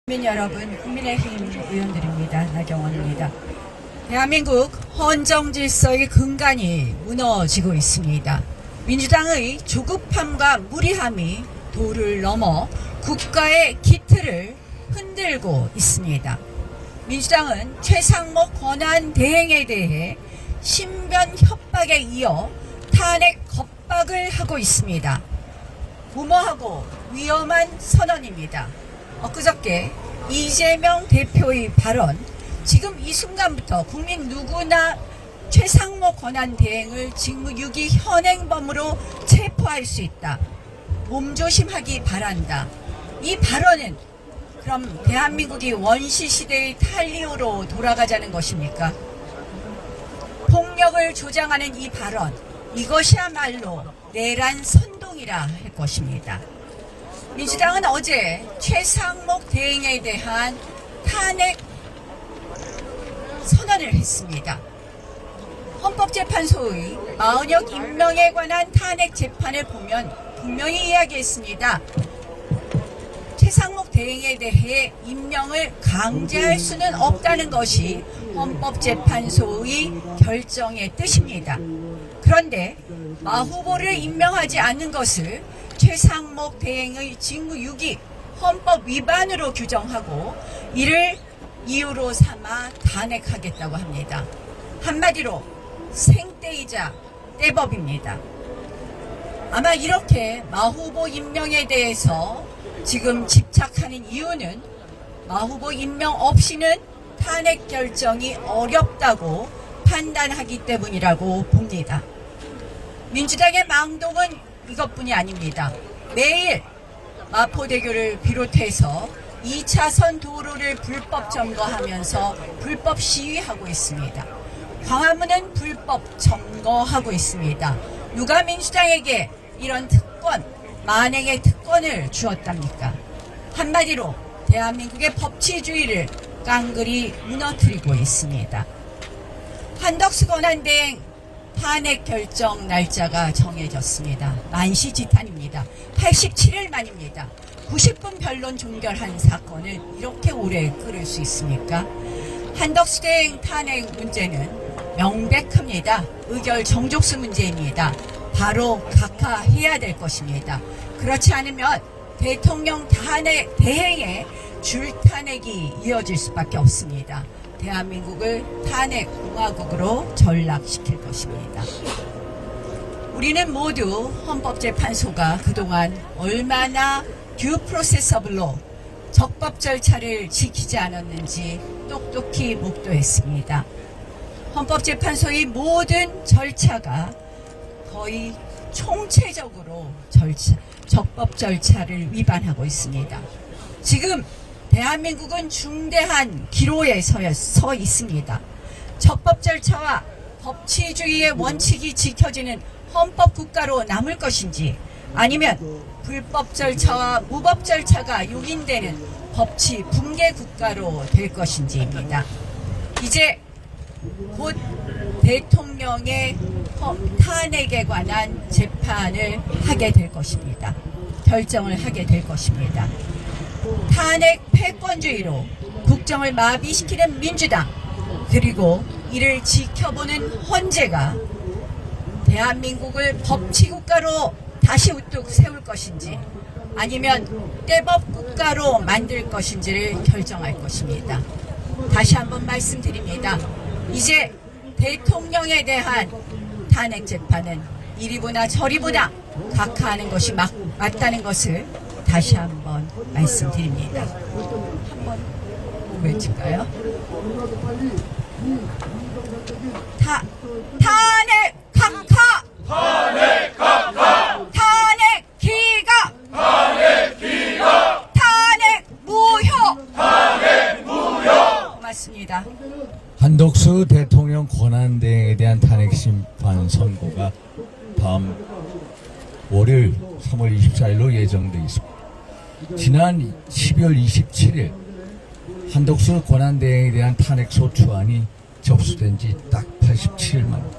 국민 여러분, 국민의힘 의원들입니다. 나경원입니다. 대한민국 헌정 질서의 근간이 무너지고 있습니다. 민주당의 조급함과 무리함이 도를 넘어 국가의 기틀을 흔들고 있습니다. 민주당은 최상목 권한 대행에 대해 신변 협박에 이어 탄핵 겁박을 하고 있습니다. 무모하고 위험한 선언입니다. 엊그저께 이재명 대표의 발언, 지금 이 순간부터 국민 누구나 최상목 권한 대행을 직무유기 현행범으로 체포할 수 있다. 몸조심하기 바란다. 이 발언은 그럼 대한민국이 원시시대의 탈리오로 돌아가자는 것입니까? 폭력을 조장하는 이 발언, 이것이야말로 내란 선동이라 할 것입니다. 민주당은 어제 최상목 대행에 대한 탄핵 선언을 했습니다. 헌법재판소의 마은혁 임명에 관한 탄핵 재판을 보면 분명히 이야기했습니다. 최상목 대행에 대해 임명을 강제할 수는 없다는 것이 헌법재판소의 결정의 뜻입니다. 그런데 마 후보를 임명하지 않는 것을 최상목 대행의 직무유기 헌법 위반으로 규정하고 이를 이유로 삼아 탄핵하겠다고 합니다. 한마디로 생떼이자 떼법입니다. 아마 이렇게 마 후보 임명에 대해서 지금 집착하는 이유는 마 후보 임명 없이는 탄핵 결정이 어렵다고 판단하기 때문이라고 봅니다. 민주당의 망동은 이것뿐이 아닙니다. 매일 마포대교를 비롯해서 2차선 도로를 불법 점거하면서 불법 시위하고 있습니다. 광화문은 불법 점거하고 있습니다. 누가 민주당에게 이런 특권, 만행의 특권을 주었답니까? 한마디로 대한민국의 법치주의를 깡그리 무너뜨리고 있습니다. 한덕수 권한대행 탄핵 결정 날짜가 정해졌습니다. 만시지탄입니다. 87일 만입니다. 90분 변론 종결한 사건을 이렇게 오래 끌을 수 있습니까? 한덕수 대행 탄핵 문제는 명백합니다. 의결 정족수 문제입니다. 바로 각하해야 될 것입니다. 그렇지 않으면 대통령 탄핵 대행에 줄탄핵이 이어질 수밖에 없습니다. 대한민국을 탄핵 공화국으로 전락시킬 것입니다. 우리는 모두 헌법재판소가 그동안 얼마나 듀 프로세스 오브 로, 적법 절차를 지키지 않았는지 똑똑히 목도했습니다. 헌법재판소의 모든 절차가 거의 총체적으로 적법 절차를 위반하고 있습니다. 지금 대한민국은 중대한 기로에 서 있습니다. 적법 절차와 법치주의의 원칙이 지켜지는 헌법국가로 남을 것인지 아니면 불법 절차와 무법 절차가 용인되는 법치 붕괴 국가로 될 것인지입니다. 이제 곧 대통령의 탄핵에 관한 재판을 하게 될 것입니다. 결정을 하게 될 것입니다. 탄핵 패권주의로 국정을 마비시키는 민주당, 그리고 이를 지켜보는 헌재가 대한민국을 법치국가로 다시 우뚝 세울 것인지 아니면 떼법국가로 만들 것인지를 결정할 것입니다. 다시 한번 말씀드립니다. 이제 대통령에 대한 탄핵 재판은 이리보나 저리보나 각하하는 것이 맞다는 것을 다시 한번 말씀드립니다. 한번 외칠까요? 탄핵 각하! 탄핵 각하! 탄핵 기각! 탄핵 기각! 탄핵 무효! 탄핵 무효! 고맙습니다. 한덕수 대통령 권한대행에 대한 탄핵심판 선고가 다음 월요일 3월 24일로 예정되어 있습니다. 지난 12월 27일 한덕수 권한대행에 대한 탄핵소추안이 접수된 지 딱 87일 만입니다.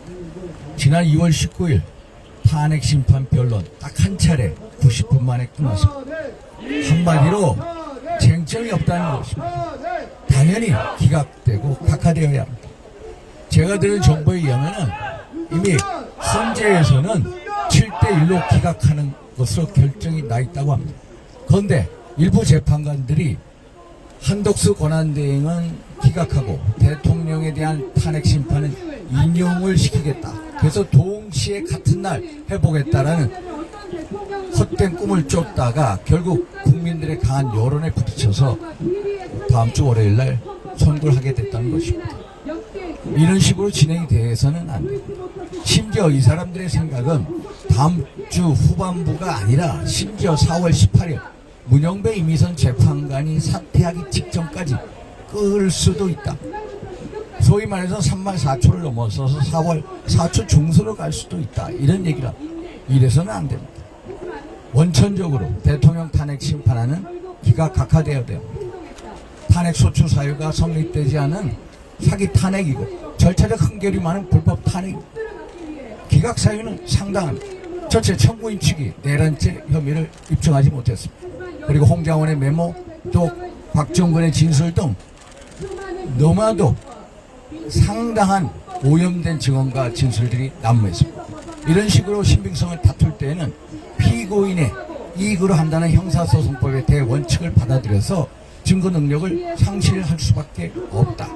지난 2월 19일 탄핵심판 변론 딱 한 차례 90분 만에 끝났습니다. 한마디로 쟁점이 없다는 것입니다. 당연히 기각되고 각하되어야 합니다. 제가 들은 정보에 의하면 이미 헌재에서는 7대1로 기각하는 것으로 결정이 나 있다고 합니다. 그런데 일부 재판관들이 한덕수 권한대행은 기각하고 대통령에 대한 탄핵 심판은 인용을 시키겠다. 그래서 동시에 같은 날 해보겠다라는 헛된 꿈을 쫓다가 결국 국민들의 강한 여론에 부딪혀서 다음 주 월요일 날 선고를 하게 됐다는 것입니다. 이런 식으로 진행이 돼서는 안 됩니다. 심지어 이 사람들의 생각은 다음 주 후반부가 아니라 심지어 4월 18일 문영배 이미선 재판관이 사퇴하기 직전까지 끌 수도 있다. 소위 말해서 3만 4초를 넘어서서 4월 4초 중수로 갈 수도 있다. 이런 얘기라. 이래서는 안 됩니다. 원천적으로 대통령 탄핵 심판하는 기각 각하되어야 됩니다. 탄핵 소추 사유가 성립되지 않은 사기 탄핵이고 절차적 흥결이 많은 불법 탄핵 기각 사유는 상당합니다. 전체 청구인 측이 내란죄 혐의를 입증하지 못했습니다. 그리고 홍장원의 메모 또 박정근의 진술 등 너무나도 상당한 오염된 증언과 진술들이 난무했습니다. 이런 식으로 신빙성을 다툴 때에는 피고인의 이익으로 한다는 형사소송법의 대원칙을 받아들여서 증거 능력을 상실할 수밖에 없다.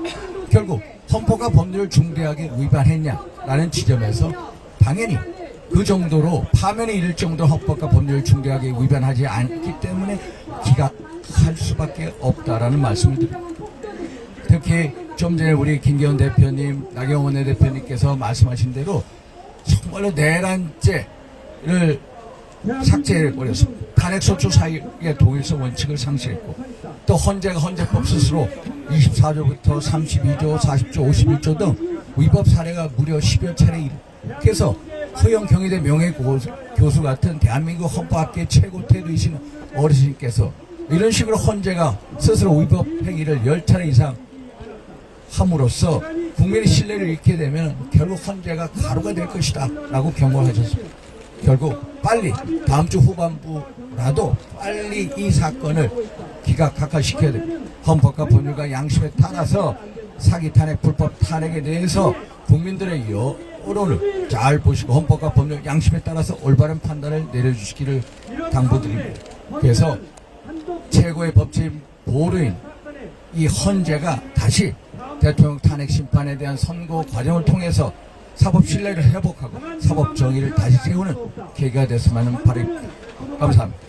결국 헌법과 법률을 중대하게 위반했냐라는 지점에서 당연히 그 정도로 파면에 이를 정도로 헌법과 법률을 중대하게 위반하지 않기 때문에 기각할 수밖에 없다라는 말씀을 드립니다. 특히 좀 전에 우리 김기현 대표님, 나경원 대표님께서 말씀하신 대로 정말로 내란죄를 삭제해버렸습니다. 탄핵소추 사유의 동일성 원칙을 상실했고 또 헌재가 헌재법 스스로 24조부터 32조, 40조, 51조 등 위법 사례가 무려 10여 차례 그래서 허영 경희대 명예교수 같은 대한민국 헌법학계 최고 태도이신 어르신께서 이런 식으로 헌재가 스스로 위법 행위를 10차례 이상 함으로써 국민의 신뢰를 잃게 되면 결국 헌재가 가루가 될 것이다 라고 경고를 하셨습니다. 결국 빨리 다음 주 후반부라도 빨리 이 사건을 기각 각하시켜야 됩니다. 헌법과 법률과 양심에 따라서 사기 탄핵, 불법 탄핵에 대해서 국민들의 여론을 잘 보시고 헌법과 법률 양심에 따라서 올바른 판단을 내려주시기를 당부드립니다. 그래서 최고의 법치인 보루인 이 헌재가 다시 대통령 탄핵 심판에 대한 선고 과정을 통해서 사법 신뢰를 회복하고 사법 정의를 다시 세우는 계기가 됐으면 하는 바람입니다. 감사합니다.